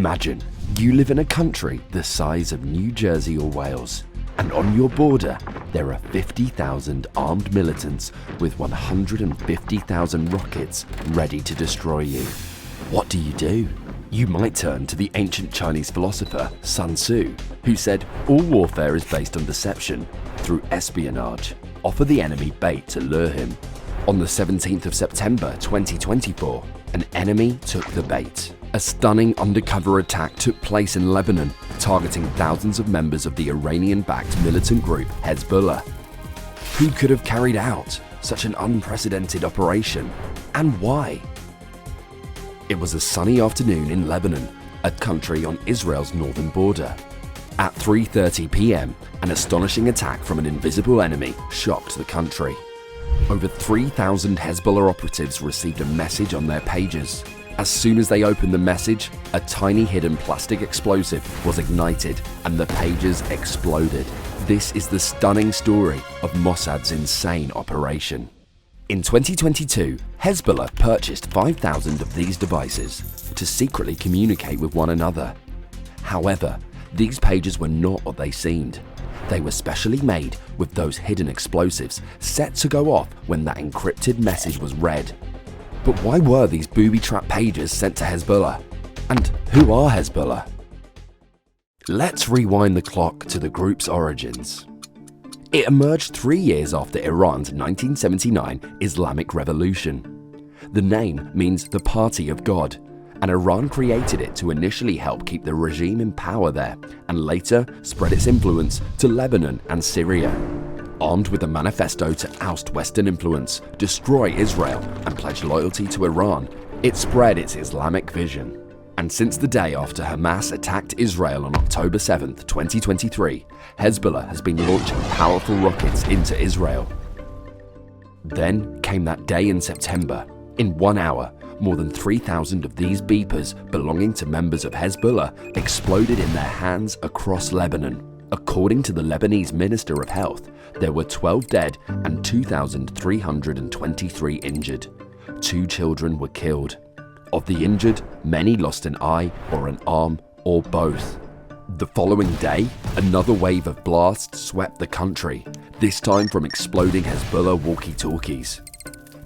Imagine you live in a country the size of New Jersey or Wales, and on your border there are 50,000 armed militants with 150,000 rockets ready to destroy you. What do? You might turn to the ancient Chinese philosopher Sun Tzu, who said all warfare is based on deception through espionage. Offer the enemy bait to lure him. On the 17th of September 2024, an enemy took the bait. A stunning undercover attack took place in Lebanon, targeting thousands of members of the Iranian-backed militant group Hezbollah. Who could have carried out such an unprecedented operation, and why? It was a sunny afternoon in Lebanon, a country on Israel's northern border. At 3:30 p.m., an astonishing attack from an invisible enemy shocked the country. Over 3,000 Hezbollah operatives received a message on their pages. As soon as they opened the message, a tiny hidden plastic explosive was ignited and the pages exploded. This is the stunning story of Mossad's insane operation. In 2022, Hezbollah purchased 5,000 of these devices to secretly communicate with one another. However, these pages were not what they seemed. They were specially made with those hidden explosives set to go off when that encrypted message was read. But why were these booby-trap pages sent to Hezbollah? And who are Hezbollah? Let's rewind the clock to the group's origins. It emerged 3 years after Iran's 1979 Islamic Revolution. The name means the Party of God, and Iran created it to initially help keep the regime in power there, and later spread its influence to Lebanon and Syria. Armed with a manifesto to oust Western influence, destroy Israel, and pledge loyalty to Iran, it spread its Islamic vision. And since the day after Hamas attacked Israel on October 7, 2023, Hezbollah has been launching powerful rockets into Israel. Then came that day in September. In 1 hour, more than 3,000 of these beepers belonging to members of Hezbollah exploded in their hands across Lebanon. According to the Lebanese Minister of Health, there were 12 dead and 2,323 injured. 2 children were killed. Of the injured, many lost an eye or an arm or both. The following day, another wave of blasts swept the country, this time from exploding Hezbollah walkie-talkies.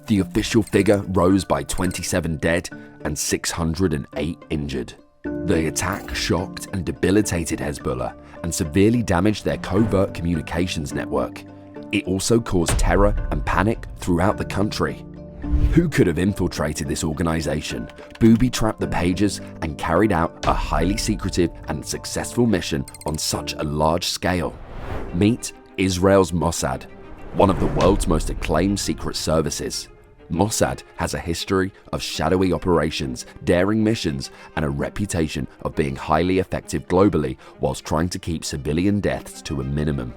The official figure rose by 27 dead and 608 injured. The attack shocked and debilitated Hezbollah and severely damaged their covert communications network. It also caused terror and panic throughout the country. Who could have infiltrated this organization, booby-trapped the pages, and carried out a highly secretive and successful mission on such a large scale? Meet Israel's Mossad, one of the world's most acclaimed secret services. Mossad has a history of shadowy operations, daring missions, and a reputation of being highly effective globally whilst trying to keep civilian deaths to a minimum.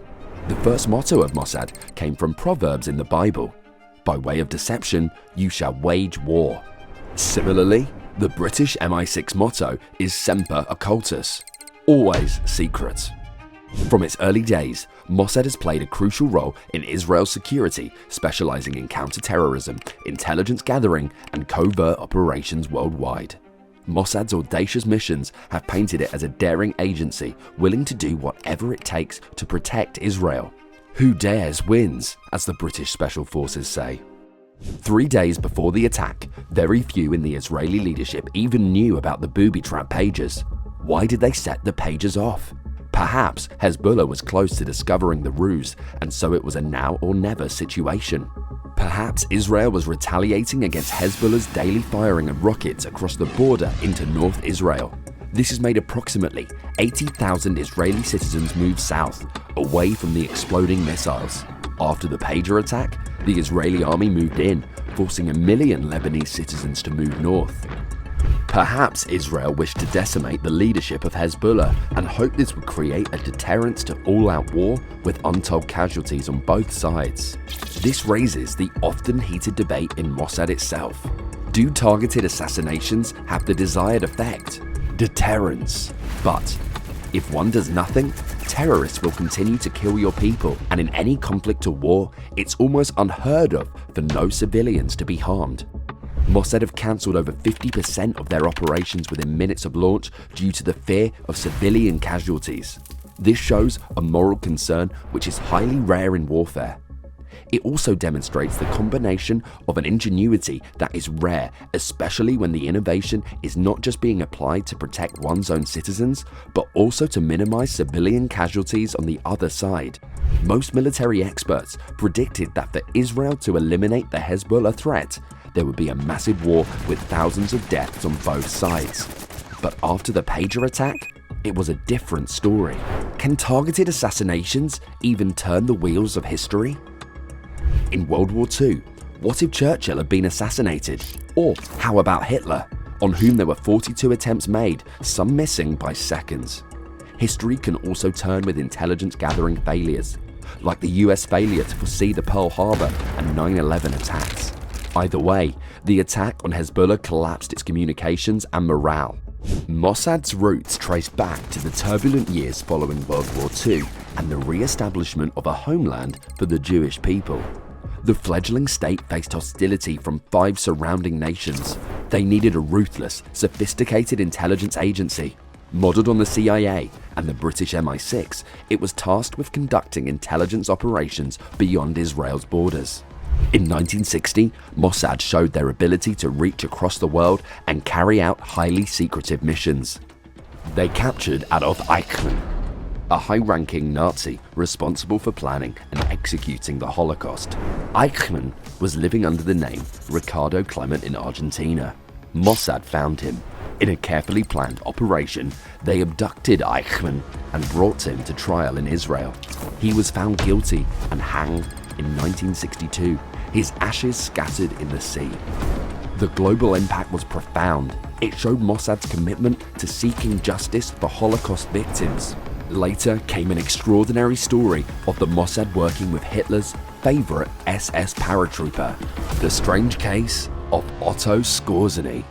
The first motto of Mossad came from Proverbs in the Bible. By way of deception, you shall wage war. Similarly, the British MI6 motto is Semper Occultus, always secret. From its early days, Mossad has played a crucial role in Israel's security, specializing in counter-terrorism, intelligence gathering, and covert operations worldwide. Mossad's audacious missions have painted it as a daring agency willing to do whatever it takes to protect Israel. Who dares wins, as the British Special Forces say. 3 days before the attack, very few in the Israeli leadership even knew about the booby-trap pages. Why did they set the pages off? Perhaps Hezbollah was close to discovering the ruse, and so it was a now or never situation. Perhaps Israel was retaliating against Hezbollah's daily firing of rockets across the border into North Israel. This has made approximately 80,000 Israeli citizens move south, away from the exploding missiles. After the pager attack, the Israeli army moved in, forcing 1 million Lebanese citizens to move north. Perhaps Israel wished to decimate the leadership of Hezbollah and hoped this would create a deterrence to all-out war with untold casualties on both sides. This raises the often heated debate in Mossad itself. Do targeted assassinations have the desired effect? Deterrence. But if one does nothing, terrorists will continue to kill your people, and in any conflict or war, it's almost unheard of for no civilians to be harmed. Mossad have cancelled over 50% of their operations within minutes of launch due to the fear of civilian casualties. This shows a moral concern which is highly rare in warfare. It also demonstrates the combination of an ingenuity that is rare, especially when the innovation is not just being applied to protect one's own citizens, but also to minimize civilian casualties on the other side. Most military experts predicted that for Israel to eliminate the Hezbollah threat, there would be a massive war with thousands of deaths on both sides. But after the pager attack, it was a different story. Can targeted assassinations even turn the wheels of history? In World War II, what if Churchill had been assassinated? Or how about Hitler, on whom there were 42 attempts made, some missing by seconds? History can also turn with intelligence gathering failures, like the US failure to foresee the Pearl Harbor and 9/11 attacks. Either way, the attack on Hezbollah collapsed its communications and morale. Mossad's roots trace back to the turbulent years following World War II and the re-establishment of a homeland for the Jewish people. The fledgling state faced hostility from 5 surrounding nations. They needed a ruthless, sophisticated intelligence agency. Modeled on the CIA and the British MI6, it was tasked with conducting intelligence operations beyond Israel's borders. In 1960, Mossad showed their ability to reach across the world and carry out highly secretive missions. They captured Adolf Eichmann, a high-ranking Nazi responsible for planning and executing the Holocaust. Eichmann was living under the name Ricardo Clement in Argentina. Mossad found him. In a carefully planned operation, they abducted Eichmann and brought him to trial in Israel. He was found guilty and hanged in 1962, his ashes scattered in the sea. The global impact was profound. It showed Mossad's commitment to seeking justice for Holocaust victims. Later came an extraordinary story of the Mossad working with Hitler's favorite SS paratrooper, the strange case of Otto Skorzeny.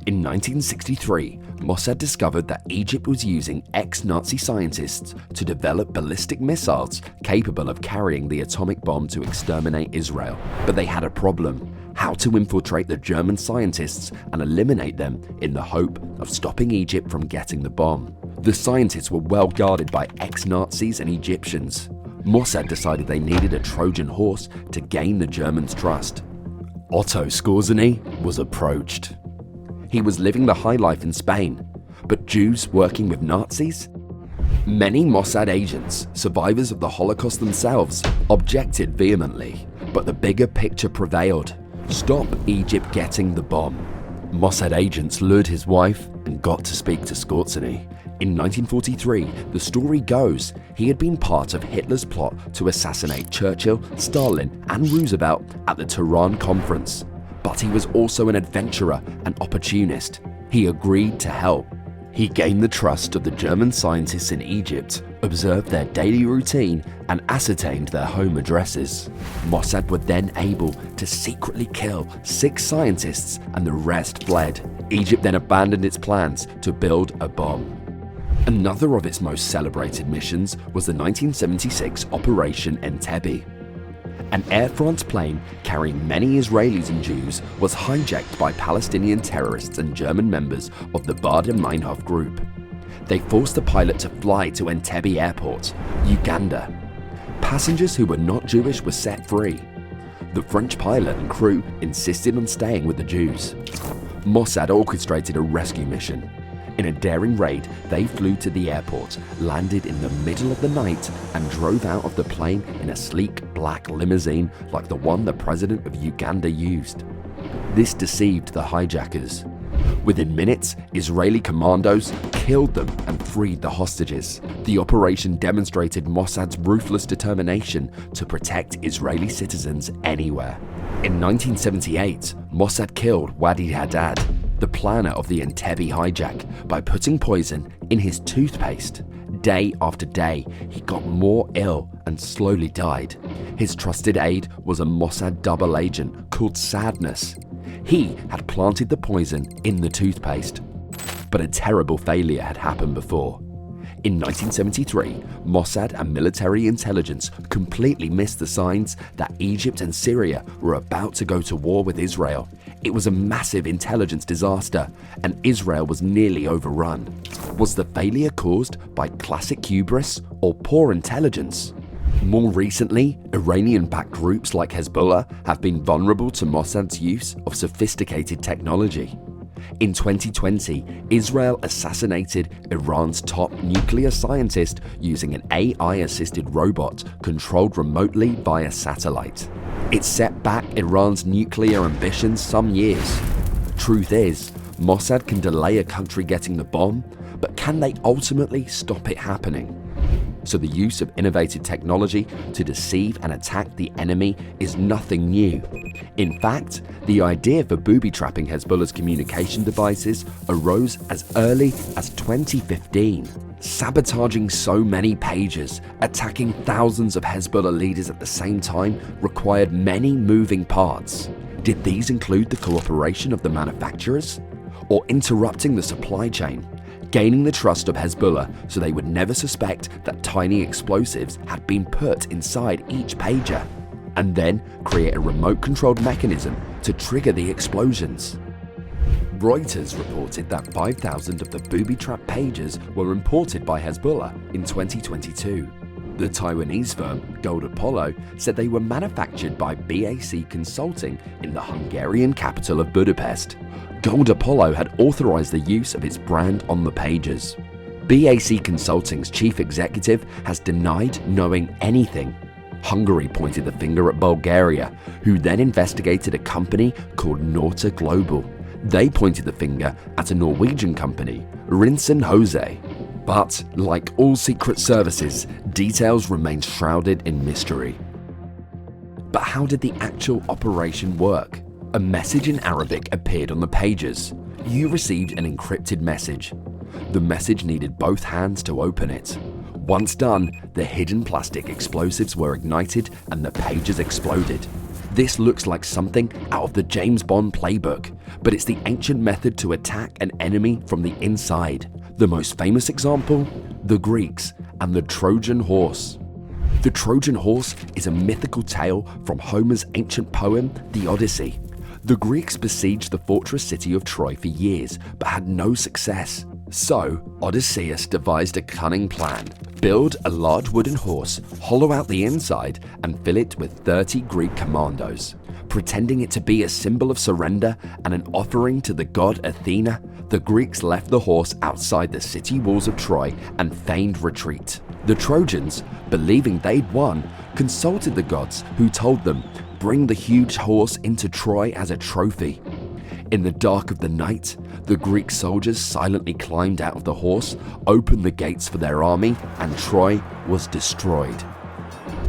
In 1963, Mossad discovered that Egypt was using ex-Nazi scientists to develop ballistic missiles capable of carrying the atomic bomb to exterminate Israel. But they had a problem: how to infiltrate the German scientists and eliminate them in the hope of stopping Egypt from getting the bomb. The scientists were well guarded by ex-Nazis and Egyptians. Mossad decided they needed a Trojan horse to gain the Germans' trust. Otto Skorzeny was approached. He was living the high life in Spain, but Jews working with Nazis? Many Mossad agents, survivors of the Holocaust themselves, objected vehemently, but the bigger picture prevailed: stop Egypt getting the bomb. Mossad agents lured his wife and got to speak to Skorzeny. In 1943, the story goes, he had been part of Hitler's plot to assassinate Churchill, Stalin, and Roosevelt at the Tehran Conference. But he was also an adventurer and opportunist. He agreed to help. He gained the trust of the German scientists in Egypt, observed their daily routine, and ascertained their home addresses. Mossad were then able to secretly kill 6 scientists and the rest fled. Egypt then abandoned its plans to build a bomb. Another of its most celebrated missions was the 1976 Operation Entebbe. An Air France plane carrying many Israelis and Jews was hijacked by Palestinian terrorists and German members of the Baader-Meinhof group. They forced the pilot to fly to Entebbe Airport, Uganda. Passengers who were not Jewish were set free. The French pilot and crew insisted on staying with the Jews. Mossad orchestrated a rescue mission. In a daring raid, they flew to the airport, landed in the middle of the night, and drove out of the plane in a sleek black limousine like the one the president of Uganda used. This deceived the hijackers. Within minutes, Israeli commandos killed them and freed the hostages. The operation demonstrated Mossad's ruthless determination to protect Israeli citizens anywhere. In 1978, Mossad killed Wadi Haddad, the planner of the Entebbe hijack, by putting poison in his toothpaste. Day after day, he got more ill and slowly died. His trusted aide was a Mossad double agent called Sadness. He had planted the poison in the toothpaste. But a terrible failure had happened before. In 1973, Mossad and military intelligence completely missed the signs that Egypt and Syria were about to go to war with Israel. It was a massive intelligence disaster, and Israel was nearly overrun. Was the failure caused by classic hubris or poor intelligence? More recently, Iranian-backed groups like Hezbollah have been vulnerable to Mossad's use of sophisticated technology. In 2020, Israel assassinated Iran's top nuclear scientist using an AI-assisted robot controlled remotely via satellite. It set back Iran's nuclear ambitions some years. Truth is, Mossad can delay a country getting the bomb, but can they ultimately stop it happening? So the use of innovative technology to deceive and attack the enemy is nothing new. In fact, the idea for booby-trapping Hezbollah's communication devices arose as early as 2015. Sabotaging so many pages, attacking thousands of Hezbollah leaders at the same time required many moving parts. Did these include the cooperation of the manufacturers? Or interrupting the supply chain? Gaining the trust of Hezbollah so they would never suspect that tiny explosives had been put inside each pager, and then create a remote-controlled mechanism to trigger the explosions. Reuters reported that 5,000 of the booby-trapped pages were imported by Hezbollah in 2022. The Taiwanese firm Gold Apollo said they were manufactured by BAC Consulting in the Hungarian capital of Budapest. Gold Apollo had authorized the use of its brand on the pages. BAC Consulting's chief executive has denied knowing anything. Hungary pointed the finger at Bulgaria, who then investigated a company called Norta Global. They pointed the finger at a Norwegian company, Rinsen Jose. But, like all secret services, details remain shrouded in mystery. But how did the actual operation work? A message in Arabic appeared on the pages. You received an encrypted message. The message needed both hands to open it. Once done, the hidden plastic explosives were ignited and the pages exploded. This looks like something out of the James Bond playbook, but it's the ancient method to attack an enemy from the inside. The most famous example? The Greeks and the Trojan horse. The Trojan horse is a mythical tale from Homer's ancient poem, The Odyssey. The Greeks besieged the fortress city of Troy for years, but had no success. So, Odysseus devised a cunning plan. Build a large wooden horse, hollow out the inside, and fill it with 30 Greek commandos. Pretending it to be a symbol of surrender and an offering to the god Athena, the Greeks left the horse outside the city walls of Troy and feigned retreat. The Trojans, believing they'd won, consulted the gods, who told them, bring the huge horse into Troy as a trophy. In the dark of the night, the Greek soldiers silently climbed out of the horse, opened the gates for their army, and Troy was destroyed.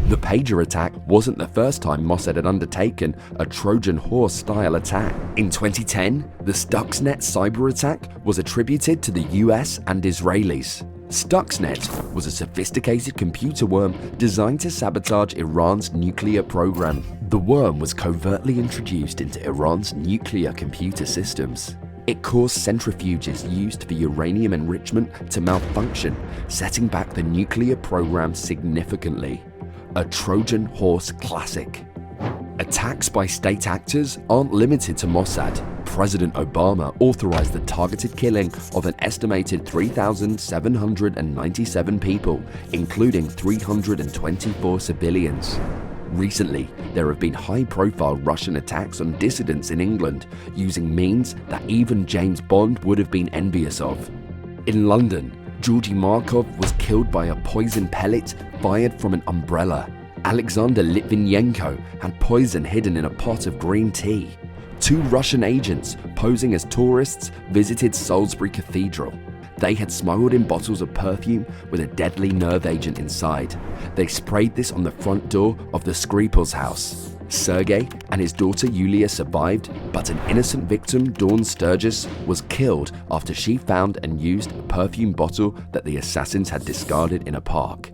The pager attack wasn't the first time Mossad had undertaken a Trojan horse-style attack. In 2010, the Stuxnet cyber attack was attributed to the US and Israelis. Stuxnet was a sophisticated computer worm designed to sabotage Iran's nuclear program. The worm was covertly introduced into Iran's nuclear computer systems. It caused centrifuges used for uranium enrichment to malfunction, setting back the nuclear program significantly. A Trojan horse classic. Attacks by state actors aren't limited to Mossad. President Obama authorized the targeted killing of an estimated 3,797 people, including 324 civilians. Recently, there have been high-profile Russian attacks on dissidents in England using means that even James Bond would have been envious of. In London, Georgy Markov was killed by a poison pellet fired from an umbrella. Alexander Litvinenko had poison hidden in a pot of green tea. 2 Russian agents posing as tourists visited Salisbury Cathedral. They had smuggled in bottles of perfume with a deadly nerve agent inside. They sprayed this on the front door of the Skripal's house. Sergei and his daughter Yulia survived, but an innocent victim, Dawn Sturgis, was killed after she found and used a perfume bottle that the assassins had discarded in a park.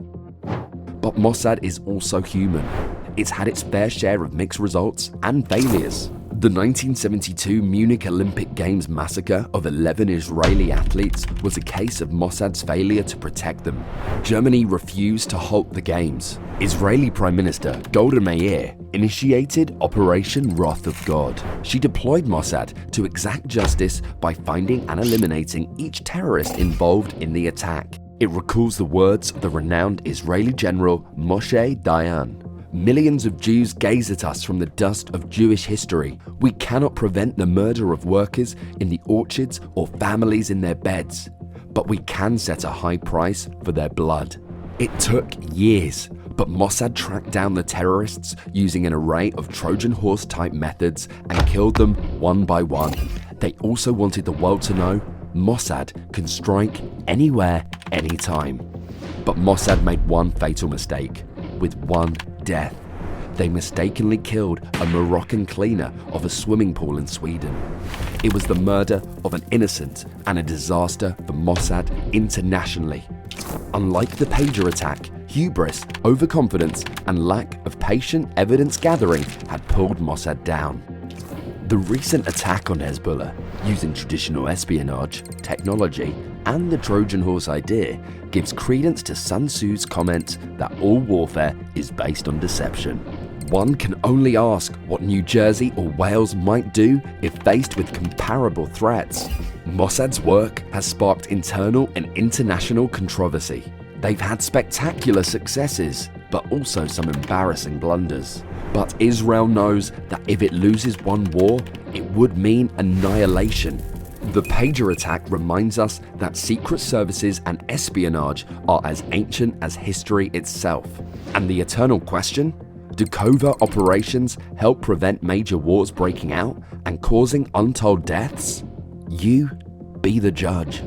But Mossad is also human. It's had its fair share of mixed results and failures. The 1972 Munich Olympic Games massacre of 11 Israeli athletes was a case of Mossad's failure to protect them. Germany refused to halt the games. Israeli Prime Minister Golda Meir initiated Operation Wrath of God. She deployed Mossad to exact justice by finding and eliminating each terrorist involved in the attack. It recalls the words of the renowned Israeli general Moshe Dayan. Millions of Jews gaze at us from the dust of Jewish history. We cannot prevent the murder of workers in the orchards or families in their beds, but we can set a high price for their blood. It took years, but Mossad tracked down the terrorists using an array of Trojan horse type methods and killed them one by one. They also wanted the world to know Mossad can strike anywhere, anytime. But Mossad made one fatal mistake, with one death. They mistakenly killed a Moroccan cleaner of a swimming pool in Sweden. It was the murder of an innocent and a disaster for Mossad internationally. Unlike the pager attack, hubris, overconfidence, and lack of patient evidence gathering had pulled Mossad down. The recent attack on Hezbollah, using traditional espionage, technology, and the Trojan horse idea, gives credence to Sun Tzu's comment that all warfare is based on deception. One can only ask what New Jersey or Wales might do if faced with comparable threats. Mossad's work has sparked internal and international controversy. They've had spectacular successes, but also some embarrassing blunders. But Israel knows that if it loses one war, it would mean annihilation. The pager attack reminds us that secret services and espionage are as ancient as history itself. And the eternal question? Do covert operations help prevent major wars breaking out and causing untold deaths? You be the judge.